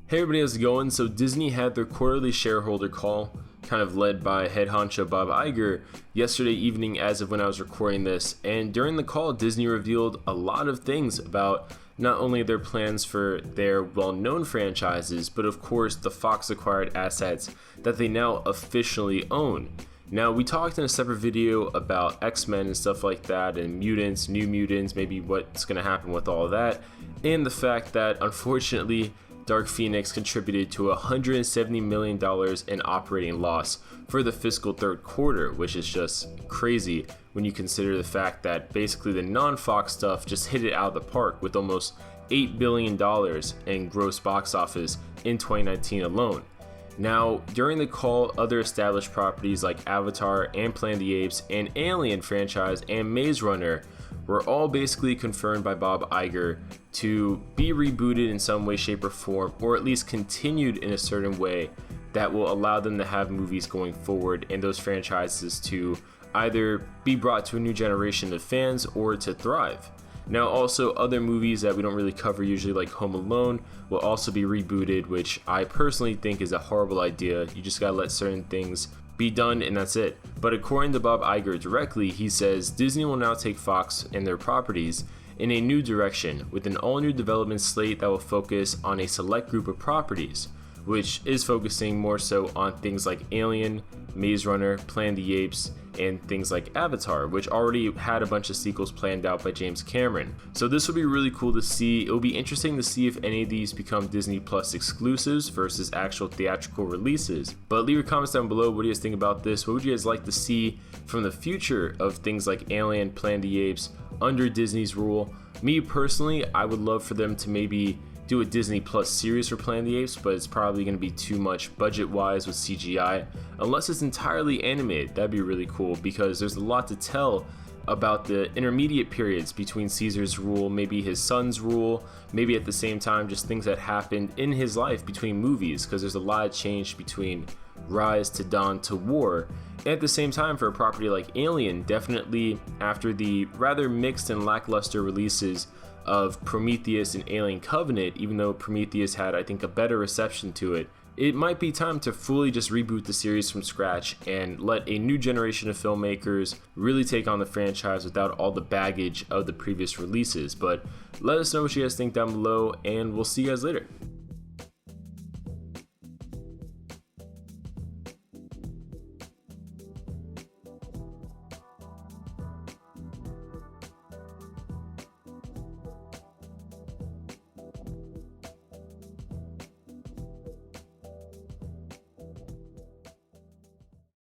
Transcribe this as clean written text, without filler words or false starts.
Hey everybody, how's it going? So Disney had their quarterly shareholder call, kind of led by head honcho Bob Iger, yesterday evening as of when I was recording this. And during the call, Disney revealed a lot of things about not only their plans for their well-known franchises, but of course the Fox acquired assets that they now officially own. Now, we talked in a separate video about X-Men and stuff like that, and mutants, new mutants, maybe what's going to happen with all of that, and the fact that unfortunately Dark Phoenix contributed to $170 million in operating loss for the fiscal third quarter, which is just crazy when you consider the fact that basically the non-Fox stuff just hit it out of the park with almost $8 billion in gross box office in 2019 alone. Now, during the call, other established properties like Avatar and Planet of the Apes and Alien franchise and Maze Runner were all basically confirmed by Bob Iger to be rebooted in some way, shape, or form, or at least continued in a certain way that will allow them to have movies going forward and those franchises to either be brought to a new generation of fans or to thrive. Now, also other movies that we don't really cover usually, like Home Alone, will also be rebooted, which I personally think is a horrible idea. You just gotta let certain things be done and that's it. But according to Bob Iger directly, he says Disney will now take Fox and their properties in a new direction with an all-new development slate that will focus on a select group of properties, which is focusing more so on things like Alien, Maze Runner, Planet of the Apes, and things like Avatar, which already had a bunch of sequels planned out by James Cameron. So this will be really cool to see. It will be interesting to see if any of these become Disney Plus exclusives versus actual theatrical releases. But leave your comments down below. What do you guys think about this? What would you guys like to see from the future of things like Alien, Planet of the Apes under Disney's rule? Me personally, I would love for them to maybe do a Disney Plus series for Planet of the Apes, but it's probably going to be too much budget-wise with CGI, unless it's entirely animated. That'd be really cool because there's a lot to tell about the intermediate periods between Caesar's rule, maybe his son's rule, maybe at the same time just things that happened in his life between movies, because there's a lot of change between Rise to Dawn to War. And at the same time, for a property like Alien, definitely after the rather mixed and lackluster releases of Prometheus and Alien Covenant, even though Prometheus had, I think, a better reception to it, it might be time to fully just reboot the series from scratch and let a new generation of filmmakers really take on the franchise without all the baggage of the previous releases. But let us know what you guys think down below, and we'll see you guys later.